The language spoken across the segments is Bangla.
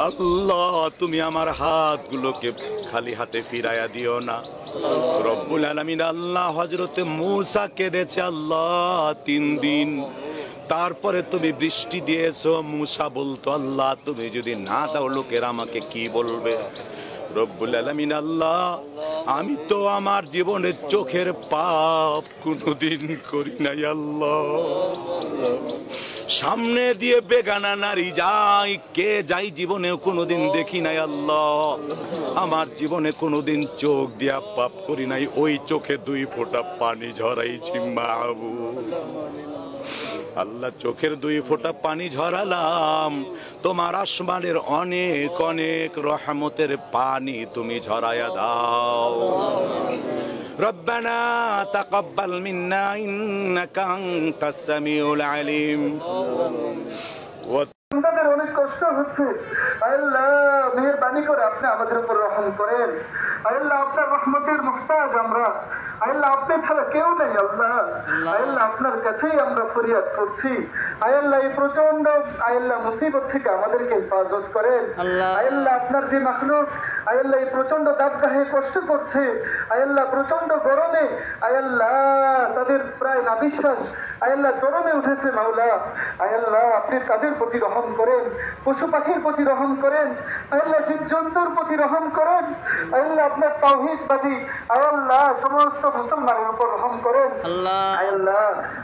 আল্লাহ তুমি আমার হাতগুলোকে খালি হাতে ফিরাইয়া দিও না। রব্বুল আলামিন আল্লাহ হযরতে মূসা কেঁদেছে আল্লাহ 3 দিন, তারপরে তুমি বৃষ্টি দিয়েছো। মূসা বলতো আল্লাহ তুমি যদি না দাও লোকেরা আমাকে কি বলবে। রব্বুল আলামিন আল্লাহ আমি তো আমার জীবনের চোখের পাপ কোনোদিন করি নাই আল্লাহ। সামনে দিয়ে বেগানা নারী যাই কে যাই জীবনেও কোনোদিন দেখি নাই আল্লাহ। আমার জীবনে কোনোদিন চোখ দিয়া পাপ করি নাই, ওই চোখে 2 ফোঁটা পানি ঝরাইছি মাহবুব। আল্লাহ চোখের 2 ফোঁটা পানি ঝরালাম, তোমার আসমানের অনেক অনেক রহমতের পানি তুমি ঝরাইয়া দাও। রব্বানা তাকাব্বাল মিন্না ইন্নাকা আনতাস সামিউল আলিম। আমাদের অনেক কষ্ট হচ্ছে, আল্লাহ মেহেরবানি করে আপনি আমাদের উপর রহম করেন। আল্লাহ আপনার রহমতের মুহতাজ আমরা, আল্লাহ আপনি ছাড়া কেউ নেই আল্লাহ। আল্লাহ আপনার কাছেই আমরা ফরিয়াদ করছি। আল্লাহ এই প্রচন্ড আল্লাহ মুসিবত থেকে আমাদেরকে হেফাজত করেন। আল্লাহ আপনার যে মাখলুক আল্লাহ এই প্রচন্ড দাবদাহে কষ্ট করছে, আল্লাহ প্রচন্ড গরমে আল্লাহ তাদের প্রায় নাবিশ্বাস আল্লাহ চরমে উঠেছে মাওলা। আল্লাহ আপনি তাদের প্রতি রহম করেন, পশু পাখির প্রতি রহম করেন, আল্লাহ জীবজন্তুর প্রতি রহম করেন। আল্লাহ আপনার তাওহীদবাদী আল্লাহ সমস্ত মুসলমানের উপর রহম করেন। আল্লাহ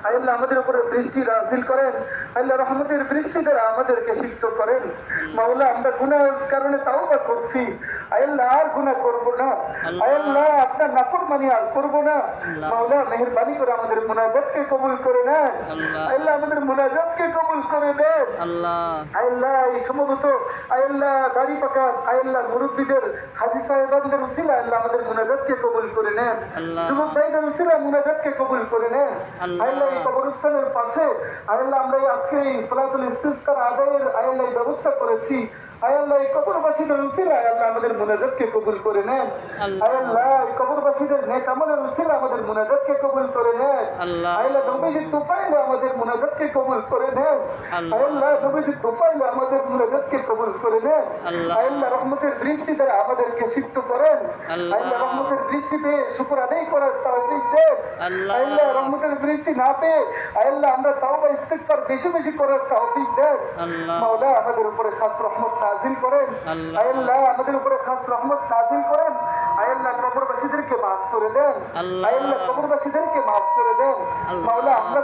আল্লাহ আমাদের উপরে বৃষ্টি নাযিল করেন, আল্লাহ রহমতের বৃষ্টি দ্বারা আমাদেরকে সিক্ত করেন। মাওলা আমরা গুনাহের কারণে তাওবা করছি, আল্লাহ আর গুনাহ করব না। আল্লাহ আপনার নাফরমানি আর করব না। মাওলা মেহেরবানি করে আমাদের মুনাজাতকে কবুল করে নেন। আল্লাহ আমাদের মুনাজাতকে কবুল করে নেন। আল্লাহ এই সম্ভবত আল্লাহ দাড়ি পাকা আল্লাহ মুরব্বীদের হাজী সাহেবদের উসিলা আল্লাহ আমাদের মুনাজাতকে কবুল করে নেন। যুবক ভাইদের উসিলা মুনাজাতকে কবুল করে নেন। আল্লাহ এই কবরস্থানের পাশে আল্লাহ আমরা আজকে এই সালাতুল ইস্তিসকার আদায়ের আল্লাহ ব্যবস্থা করেছি। আল্লাহ এই কবরবাসীদের উসিলা আল্লাহ আমাদের মুনাজাতকে কবুল করে নেন। আল্লাহ এই কবরবাসীদের নেক আমলের উসিলা আমাদের মুনাজাতকে কবুল করে নেন। আল্লাহ নবীজি তুফাইলে আমাদের মুনাজাতকে কবুল করে নেন। আল্লাহ নবীজি তুফাইলে আমাদের মুনাজাতকে কবুল করে নেন। আল্লাহ রহমতের দৃষ্টি দ্বারা আমাদেরকে সিক্ত করেন। আল্লাহ রহমতের দৃষ্টি পেয়ে শুকর আদায় করার তৌফিক দেন। আল্লাহ রহমতের দৃষ্টি না পেয়ে আল্লাহ আমরা তাওবা ইস্তিগফার বেশি বেশি করার তৌফিক দেন। মাওলা আমাদের উপরে খাস রহমত নাযিল করেন। আল্লাহ আমাদের উপরে খাস রহমত নাযিল করেন। আল্লাহ কবরবাসীদেরকে মাফ করে দেন। আল্লাহ কবরবাসীদেরকে মাফ করে দেন। মাওলা আমরা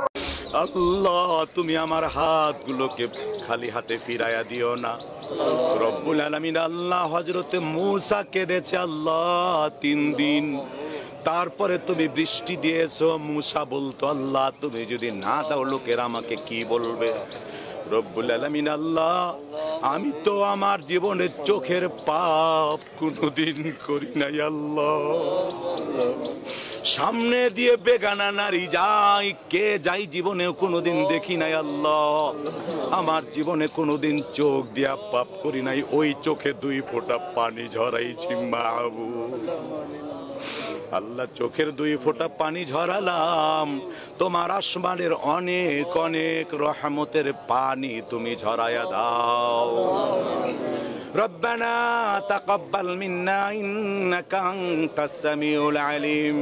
আল্লাহ তুমি আমার হাতগুলোকে খালি হাতে ফিরাইয়া দিও না। রব্বুল আলামিন আল্লাহ হযরতে মূসা কেঁদেছে আল্লাহ 3 দিন, তারপরে তুমি বৃষ্টি দিয়েছো। মূসা বলতো আল্লাহ তুমি যদি না দাও লোকেরা আমাকে কি বলবে। রব্বুল আলামিন আল্লাহ আমি তো আমার জীবনের চোখের পাপ কোনোদিন করি নাই আল্লাহ। সামনে দিয়ে বেগানা নারী যাই কে যাই জীবনেও কোনোদিন দেখি নাই আল্লাহ। আমার জীবনে কোনোদিন চোখ দিয়া পাপ করি নাই, ওই চোখে 2 ফোঁটা পানি ঝরাইছি মাহবুব। আল্লাহ চোখের 2 ফোঁটা পানি ঝরালাম, তোমার আসমানের অনেক অনেক রহমতের পানি তুমি ঝরাইয়া দাও। রব্বানা তাকাব্বাল মিন্না ইন্নাকা আনতাস সামিউল আলিম।